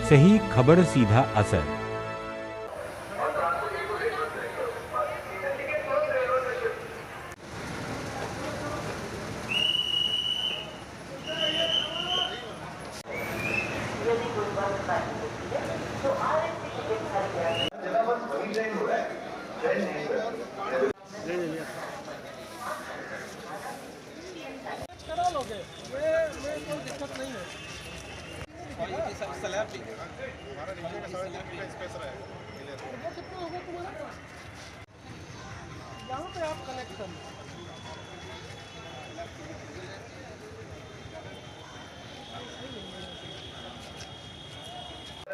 सही खबर सीधा असर। करा लोगे, ये कोई दिक्कत नहीं है। स्लैब भी हमारा नीचे का स्पेस रहेगा। वो कितना होगा तुम्हारा? यहाँ पे आप कनेक्ट कर लो।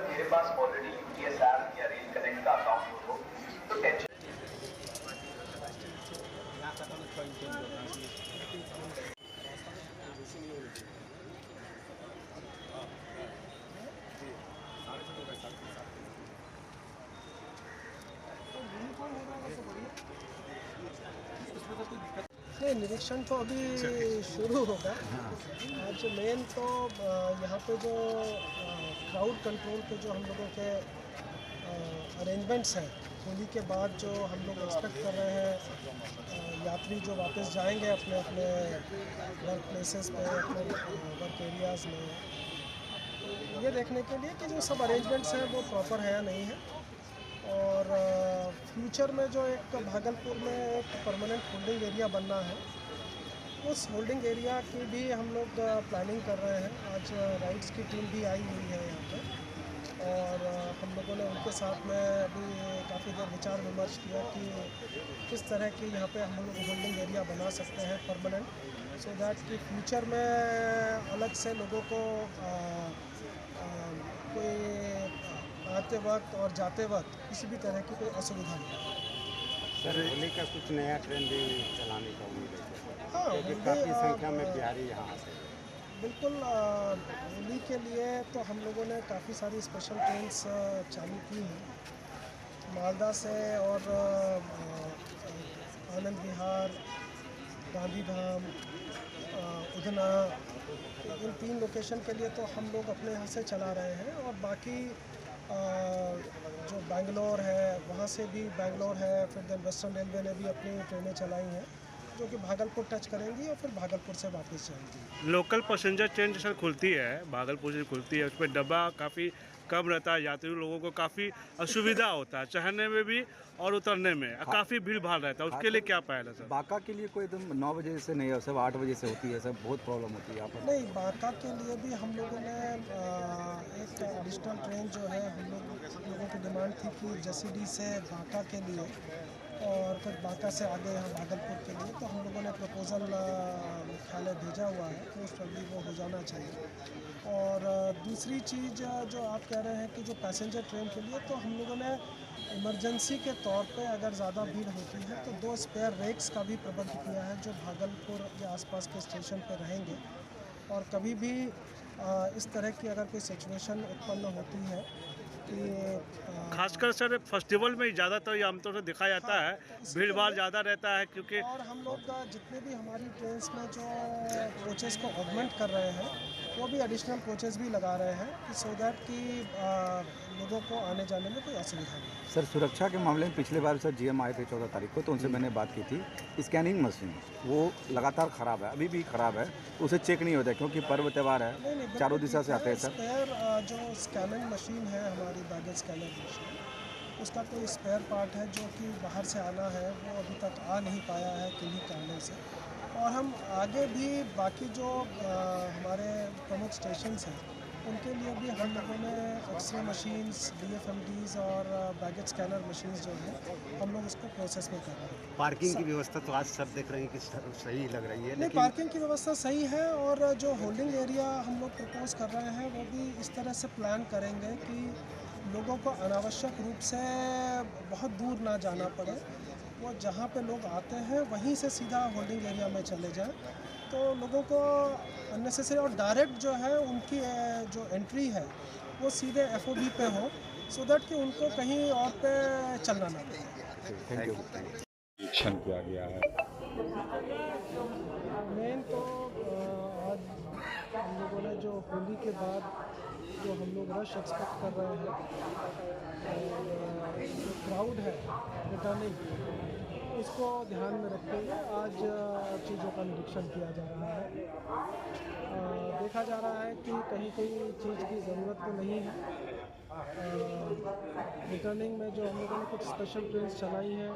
मेरे पास ऑलरेडी यूटीएस ऐप या रेल कनेक्ट का अकाउंट हो तो टेंशन नहीं, निरीक्षण तो अभी शुरू होगा। आज मेन तो यहाँ पे जो क्राउड कंट्रोल के जो हम लोगों के अरेंजमेंट्स हैं, होली के बाद जो हम लोग एक्सपेक्ट कर रहे हैं यात्री जो वापस जाएंगे अपने अपने वर्क प्लेसेस पे, अपने वर्क एरियाज़ में, ये देखने के लिए कि जो सब अरेंजमेंट्स हैं वो प्रॉपर है या नहीं है। और फ्यूचर में जो एक भागलपुर में एक परमानेंट होल्डिंग एरिया बनना है, उस होल्डिंग एरिया की भी हम लोग प्लानिंग कर रहे हैं। आज राइड्स की टीम भी आई हुई है यहाँ पे, और हम लोगों ने उनके साथ में अभी काफ़ी देर विचार विमर्श किया कि किस तरह की यहाँ पे हम लोग होल्डिंग एरिया बना सकते हैं परमानेंट, सो दैट कि फ्यूचर में अलग से लोगों को कोई आते वक्त और जाते वक्त किसी भी तरह की कोई असुविधा नहीं। सर, होली का कुछ नया ट्रेन भी चलाने का उम्मीद है? हाँ, क्योंकि काफ़ी संख्या में बिहारी यहाँ आते हैं। बिल्कुल, होली के लिए तो हम लोगों ने काफ़ी सारी स्पेशल ट्रेन्स चालू की हैं मालदा से, और आनंद विहार, गांधीधाम, उधना, इन 3 लोकेशन के लिए तो हम लोग अपने यहाँ से चला रहे हैं। और बाकी जो बेंगलोर है, वहाँ से भी बेंगलोर है, फिर देन वेस्टर्न रेलवे ने भी अपनी ट्रेनें चलाई हैं जो कि भागलपुर टच करेंगी और फिर भागलपुर से वापस जाएंगी। लोकल पैसेंजर ट्रेन जैसे खुलती है, भागलपुर से खुलती है, उसमें डब्बा काफ़ी कम रहता है, यात्री लोगों को काफ़ी असुविधा होता है चढ़ने में भी और उतरने में, काफ़ी भीड़ भाड़ रहता है, उसके लिए क्या पहल है सर? बाका के लिए कोई एकदम 9 बजे से नहीं है, सब 8 बजे से होती है, सब बहुत प्रॉब्लम होती है यहाँ पर। नहीं, बाका के लिए भी हम लोगों ने एक एडिशनल ट्रेन जो है, हम लोगों की डिमांड थी कि जसीडी से बाका के लिए और फिर बाका से आगे यहाँ भागलपुर के लिए, तो हम लोगों ने प्रपोज़ल मुख्यालय भेजा हुआ है, मोस्ट प्रॉब्ली वो हो जाना चाहिए। और दूसरी चीज़ जो आप कह रहे हैं कि जो पैसेंजर ट्रेन के लिए, तो हम लोगों ने इमरजेंसी के तौर पे अगर ज़्यादा भीड़ होती है तो 2 स्पेयर रेक्स का भी प्रबंध किया है जो भागलपुर के आसपास के स्टेशन पर रहेंगे। और कभी भी इस तरह की अगर कोई सिचुएशन उत्पन्न होती है कि खासकर सर फेस्टिवल में ज़्यादातर ये आमतौर से देखा जाता है, भीड़ भाड़ ज़्यादा रहता है क्योंकि। और हम लोग जितने भी हमारी ट्रेन्स में जो कोचेस को ऑगमेंट कर रहे हैं, वो भी एडिशनल कोचेस भी लगा रहे हैं सो दैट कि लोगों को आने जाने में कोई असुविधा नहीं। सर, सुरक्षा के मामले में पिछले बार सर जीएम आए थे 14 तारीख को, तो उनसे मैंने बात की थी। स्कैनिंग मशीन वो लगातार ख़राब है, अभी भी ख़राब है, उसे चेक नहीं होता क्योंकि पर्व त्यौहार है, चारों दिशा से आते हैं सर। स्पेयर जो स्कैनिंग मशीन है हमारी बैगेज स्कैनर मशीन, उसका कोई स्पेयर पार्ट है जो कि बाहर से आना है, वो अभी तक आ नहीं पाया है किन्हीं कारणों से। और हम आगे भी बाकी जो हमारे प्रमुख स्टेशंस हैं उनके लिए भी हम लोगों ने एक्सरे मशीन्स, DFMDs और बैगेज स्कैनर मशीन्स जो हैं हम लोग उसको प्रोसेस में कर रहे हैं। पार्किंग की व्यवस्था तो आज सब देख रहे हैं कि सही लग रही है, नहीं, पार्किंग की व्यवस्था सही है। और जो होल्डिंग एरिया हम लोग प्रपोज कर रहे हैं वो भी इस तरह से प्लान करेंगे कि लोगों को अनावश्यक रूप से बहुत दूर ना जाना पड़े, वो जहाँ पे लोग आते हैं वहीं से सीधा होल्डिंग एरिया में चले जाएं, तो लोगों को अननेसेसरी और डायरेक्ट जो है उनकी जो एंट्री है वो सीधे FOB पे हो, सो दैट कि उनको कहीं और पे चलना ना पड़े। Thank you. निरीक्षण किया गया है। मेन तो आज हम लोगों ने जो होली के बाद जो हम लोग रश एक्सपेक्ट कर रहे हैं और जो क्राउड है रिटर्निंग उसको ध्यान में रखते हुए आज चीज़ों का निरीक्षण किया जा रहा है। देखा जा रहा है कि कहीं कोई चीज़ की ज़रूरत तो नहीं है। रिटर्निंग में जो हम लोगों ने कुछ स्पेशल ट्रेन चलाई हैं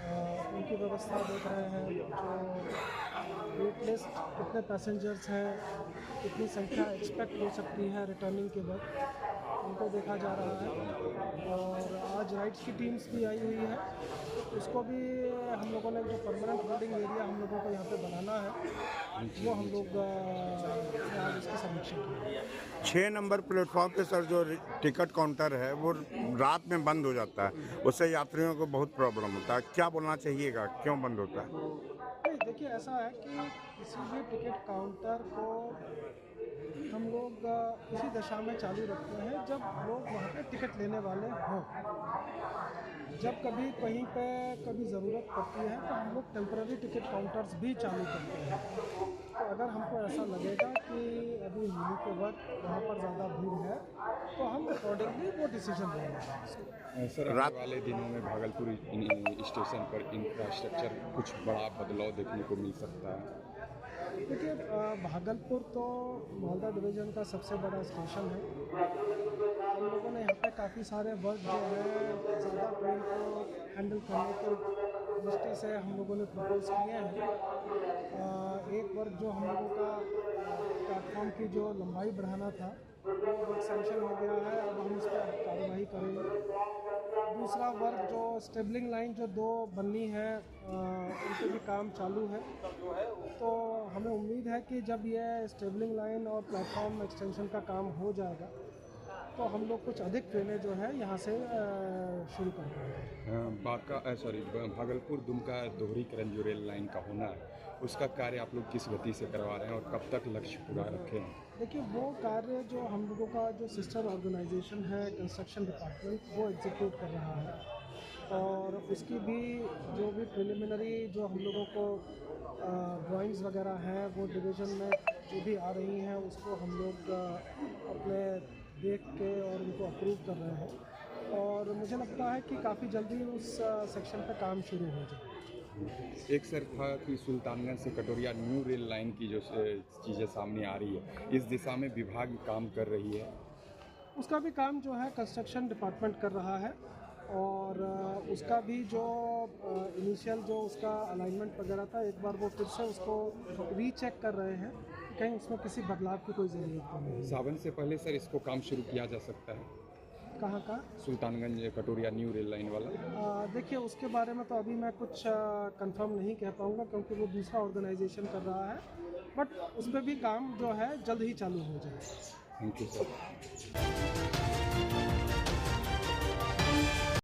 उनकी व्यवस्था देख रहे हैं। जो वेट लिस्ट कितने पैसेंजर्स हैं, कितनी संख्या एक्सपेक्ट हो सकती है रिटर्निंग के वक्त, उनको देखा जा रहा है। और आज राइड्स की टीम्स भी आई हुई है, उसको भी हम लोगों ने जो परमानेंट होल्डिंग एरिया हम लोगों को यहाँ पे बनाना है वो हम लोग आज इसकी समीक्षा की। 6 नंबर प्लेटफॉर्म पे सर जो टिकट काउंटर है वो रात में बंद हो जाता है, उससे यात्रियों को बहुत प्रॉब्लम होता है। क्या बोलना चाहिएगा, क्यों बंद होता है? नहीं, देखिए ऐसा है कि किसी भी टिकट काउंटर को हम लोग इसी दशा में चालू रखते हैं जब लोग वहाँ पे टिकट लेने वाले हों। जब कभी कहीं पे कभी ज़रूरत पड़ती है तो हम लोग टेम्पररी टिकट काउंटर्स भी चालू करते हैं। तो अगर हमको ऐसा लगेगा कि अभी होली के वक्त वहाँ पर ज़्यादा भीड़ है तो हम अकॉर्डिंगली वो डिसीजन लेंगे। सर आने वाले दिनों में भागलपुर स्टेशन पर इंफ्रास्ट्रक्चर कुछ बड़ा बदलाव देखने को मिल सकता है। देखिए भागलपुर तो मालदा डिवीज़न का सबसे बड़ा स्टेशन है। हम लोगों ने यहाँ पे काफ़ी सारे वर्क जो है ज़्यादा ट्रेन को हैंडल करने के दृष्टि से हम लोगों ने प्रपोज किए हैं। एक वर्क जो हम लोगों का प्लेटफॉर्म की जो लंबाई बढ़ाना था वो वर्क सैंक्शन हो गया है, अब हम इस पर कार्रवाई करेंगे। दूसरा वर्क जो स्टेबलिंग लाइन जो 2 बननी है उन पर भी काम चालू है। तो हमें उम्मीद है कि जब ये स्टेबलिंग लाइन और प्लेटफॉर्म एक्सटेंशन का काम हो जाएगा तो हम लोग कुछ अधिक ट्रेनें जो है यहाँ से शुरू कर देंगे। भागलपुर दुमका दोहरीकरण जो रेल लाइन का होना है उसका कार्य आप लोग किस गति से करवा रहे हैं और कब तक लक्ष्य पूरा रखे हैं? देखिए वो कार्य जो हम लोगों का जो सिस्टर ऑर्गेनाइजेशन है कंस्ट्रक्शन डिपार्टमेंट वो एग्जीक्यूट कर रहा है और उसकी भी जो भी प्रिलिमिनरी जो हम लोगों को ड्राइंग्स वगैरह हैं वो डिवीज़न में जो भी आ रही हैं उसको हम लोग अपने देख के और उनको अप्रूव कर रहे हैं और मुझे लगता है कि काफ़ी जल्दी उस सेक्शन पे काम शुरू हो जाए। एक सर था कि सुल्तानगंज से कटोरिया न्यू रेल लाइन की जो चीज़ें सामने आ रही है, इस दिशा में विभाग काम कर रही है। उसका भी काम जो है कंस्ट्रक्शन डिपार्टमेंट कर रहा है और उसका भी जो इनिशियल जो उसका अलाइनमेंट वगैरह था एक बार वो फिर से उसको रीचेक कर रहे हैं, कहीं उसमें किसी बदलाव की कोई ज़रूरत तो नहीं। सावन से पहले सर इसको काम शुरू किया जा सकता है? कहाँ का? सुल्तानगंज कटोरिया न्यू रेल लाइन वाला। देखिए उसके बारे में तो अभी मैं कुछ कंफर्म नहीं कह पाऊँगा क्योंकि वो दूसरा ऑर्गेनाइजेशन कर रहा है, बट उस पर भी काम जो है जल्द ही चालू हो जाए। Thank you sir.